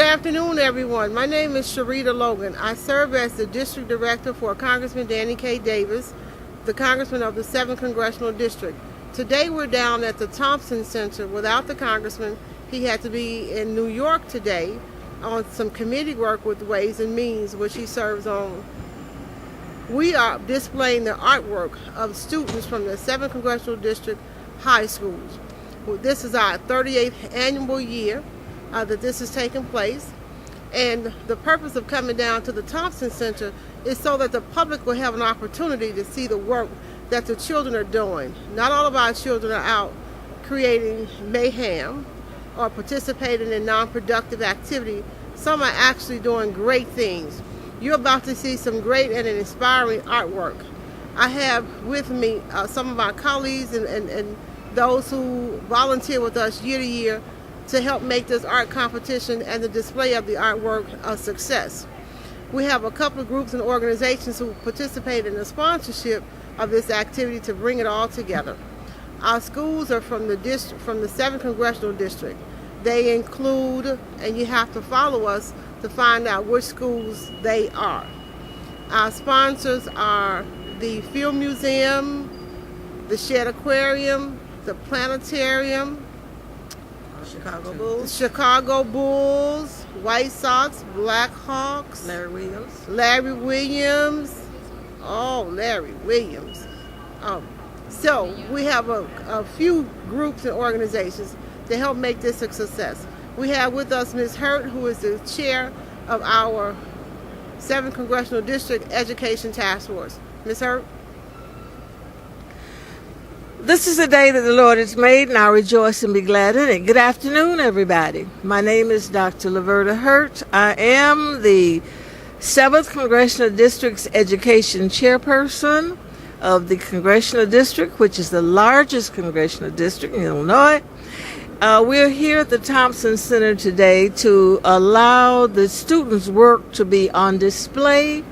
afternoon, everyone. My name is Sharita Logan. I serve as the District Director for Congressman Danny K. Davis, the Congressman of the 7th Congressional District. Today we're down at the Thompson Center without the Congressman. He had to be in New York today on some committee work with Ways and Means, which he serves on. We are displaying the artwork of students from the 7th Congressional District high schools. This is our 38th annual year that this is taking place, and the purpose of coming down to the Thompson Center is so that the public will have an opportunity to see the work that the children are doing. Not all of our children are out creating mayhem or participating in non-productive activity. Some are actually doing great things. You're about to see some great and inspiring artwork. I have with me some of our colleagues and those who volunteer with us year to year to help make this art competition and the display of the artwork a success. We have a couple of groups and organizations who participate in the sponsorship of this activity to bring it all together. Our schools are from the 7th Congressional District. They include, and you have to follow us to find out which schools they are. Our sponsors are the Field Museum, the Shed Aquarium, the Planetarium, Chicago Bulls, White Sox, Black Hawks, Larry Williams. So we have a few groups and organizations to help make this a success. We have with us Ms. Hurt, who is the chair of our 7th Congressional District Education Task Force. Ms. Hurt? This is the day that the Lord has made, and I'll rejoice and be glad in it. Good afternoon, everybody. My name is Dr. Laverta Hurt. I am the 7th Congressional District's Education Chairperson of the Congressional District, which is the largest congressional district in Illinois. We're here at the Thompson Center today to allow the students' work to be on display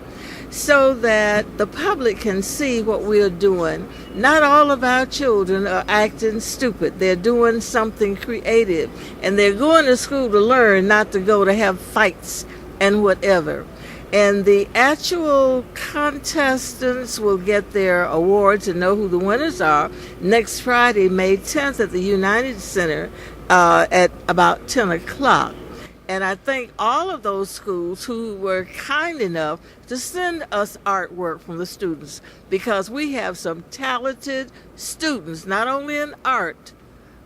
so that the public can see what we're doing. Not all of our children are acting stupid. They're doing something creative, and they're going to school to learn, not to go to have fights and whatever. And the actual contestants will get their awards and know who the winners are next Friday, May 10th at the United Center at about 10 o'clock. And I thank all of those schools who were kind enough to send us artwork from the students, because we have some talented students, not only in art,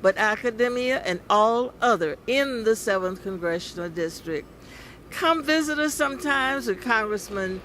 but academia and all other in the 7th Congressional District. Come visit us sometimes at Congressman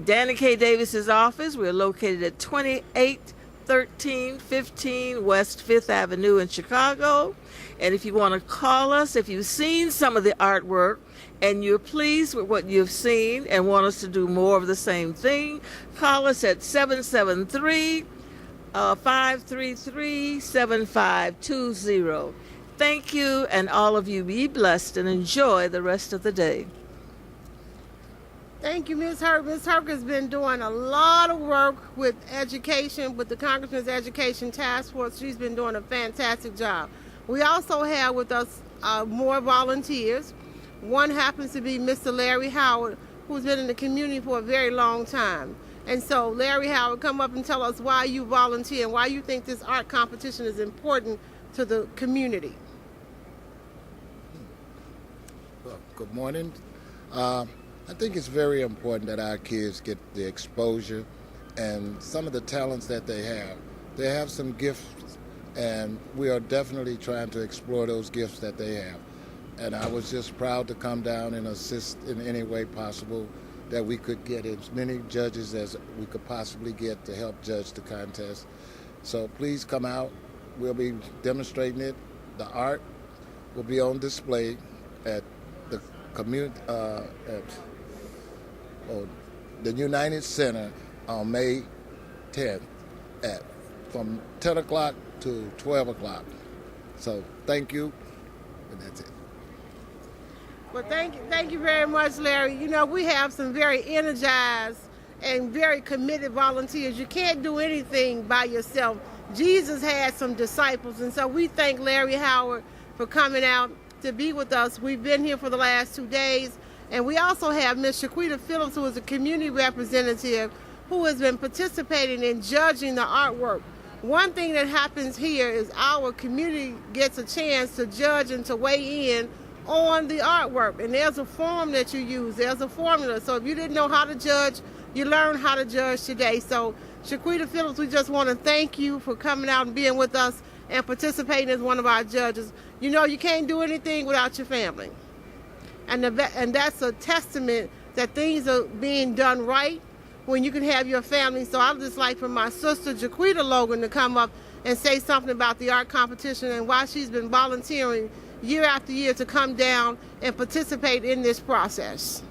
Danny K. Davis's office. We're located at 281315 West 5th Avenue in Chicago. And if you want to call us, if you've seen some of the artwork and you're pleased with what you've seen and want us to do more of the same thing, call us at 773-533-7520. Thank you, and all of you be blessed and enjoy the rest of the day. Thank you, Ms. Hurt. Ms. Hurt has been doing a lot of work with education, with the Congressman's Education Task Force. She's been doing a fantastic job. We also have with us more volunteers. One happens to be Mr. Larry Howard, who's been in the community for a very long time. And so, Larry Howard, come up and tell us why you volunteer and why you think this art competition is important to the community. Well, good morning. I think it's very important that our kids get the exposure and some of the talents that they have. They have some gifts, and we are definitely trying to explore those gifts that they have. And I was just proud to come down and assist in any way possible that we could get as many judges as we could possibly get to help judge the contest. So please come out. We'll be demonstrating it. The art will be on display at the the United Center on May 10th from 10 o'clock to 12 o'clock. So thank you, and that's it. Well, thank you very much, Larry. You know, we have some very energized and very committed volunteers. You can't do anything by yourself. Jesus had some disciples, and so we thank Larry Howard for coming out to be with us. We've been here for the last 2 days. And we also have Ms. Shaquita Phillips, who is a community representative who has been participating in judging the artwork. One thing that happens here is our community gets a chance to judge and to weigh in on the artwork. And there's a form that you use. There's a formula. So if you didn't know how to judge, you learn how to judge today. So Shaquita Phillips, we just want to thank you for coming out and being with us and participating as one of our judges. You know, you can't do anything without your family. And that's a testament that things are being done right when you can have your family. So I'd just like for my sister, Jaquita Logan, to come up and say something about the art competition and why she's been volunteering year after year to come down and participate in this process.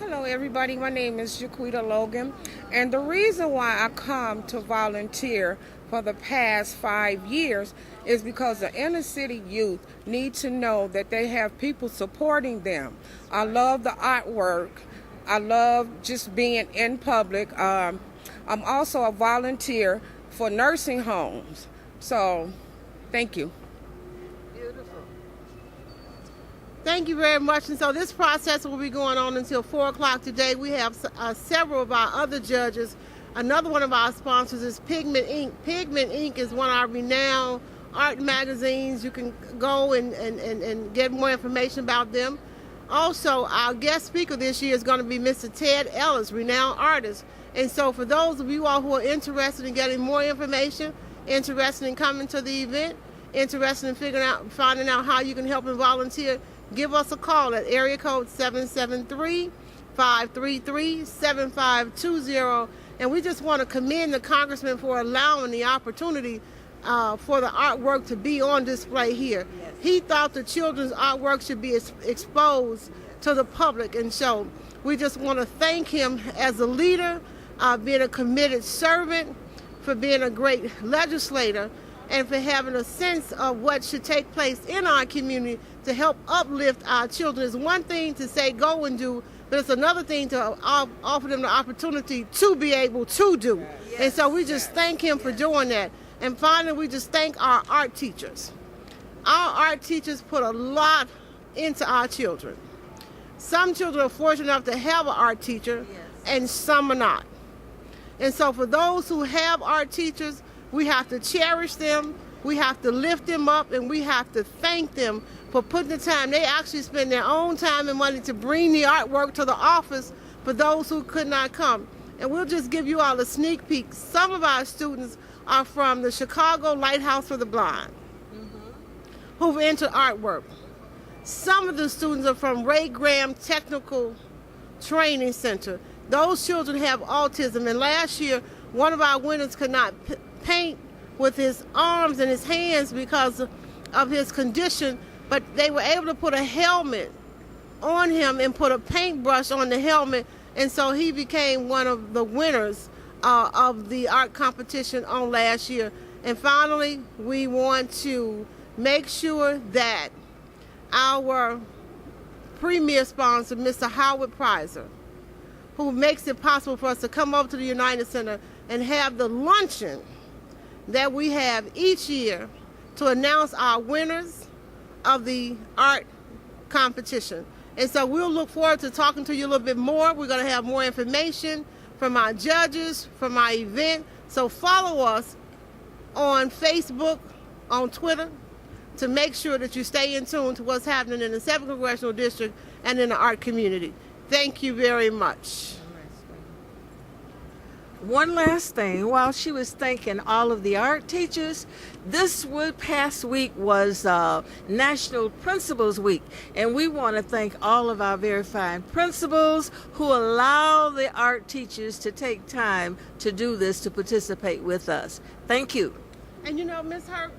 Hello everybody, my name is Jaquita Logan, and the reason why I come to volunteer for the past 5 years is because the inner city youth need to know that they have people supporting them. I love the artwork. I love just being in public. I'm also a volunteer for nursing homes. So, thank you. Beautiful. Thank you very much. And so this process will be going on until 4 o'clock today. We have several of our other judges. Another one of our sponsors is Pigment Inc. Pigment Inc. is one of our renowned art magazines. You can go and get more information about them. Also, our guest speaker this year is going to be Mr. Ted Ellis, renowned artist. And so for those of you all who are interested in getting more information, interested in coming to the event, interested in finding out how you can help and volunteer, give us a call at area code 773-533-7520. And we just want to commend the Congressman for allowing the opportunity for the artwork to be on display here. Yes. He thought the children's artwork should be exposed to the public. And so we just want to thank him as a leader, being a committed servant, for being a great legislator, and for having a sense of what should take place in our community to help uplift our children. It's one thing to say go and do, but it's another thing to offer them the opportunity to be able to do. Yes. And so we just thank him for doing that. And finally, we just thank our art teachers. Our art teachers put a lot into our children. Some children are fortunate enough to have an art teacher, and some are not. And so for those who have art teachers, we have to cherish them, we have to lift them up, and we have to thank them for putting the time. They actually spend their own time and money to bring the artwork to the office for those who could not come. And we'll just give you all a sneak peek. Some of our students are from the Chicago Lighthouse for the Blind, who've entered artwork. Some of the students are from Ray Graham Technical Training Center. Those children have autism, and last year one of our winners could not paint with his arms and his hands because of his condition, but they were able to put a helmet on him and put a paintbrush on the helmet, and so he became one of the winners of the art competition on last year. And finally, we want to make sure that our premier sponsor, Mr. Howard Prizer, who makes it possible for us to come over to the United Center and have the luncheon that we have each year to announce our winners of the art competition. And so we'll look forward to talking to you a little bit more. We're going to have more information from our judges, from our event. So follow us on Facebook, on Twitter, to make sure that you stay in tune to what's happening in the 7th Congressional District and in the art community. Thank you very much. One last thing, while she was thanking all of the art teachers, this past week was National Principals Week, and we want to thank all of our very fine principals who allow the art teachers to take time to do this, to participate with us. Thank you. And you know, Ms. Hurt,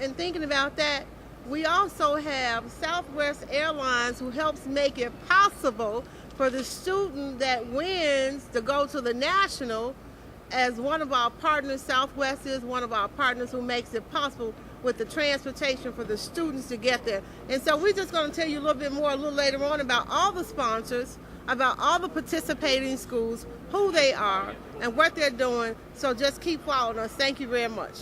in thinking about that, we also have Southwest Airlines, who helps make it possible for the student that wins to go to the national. As one of our partners, Southwest is one of our partners who makes it possible with the transportation for the students to get there. And so we're just going to tell you a little bit more a little later on about all the sponsors, about all the participating schools, who they are, and what they're doing. So just keep following us. Thank you very much.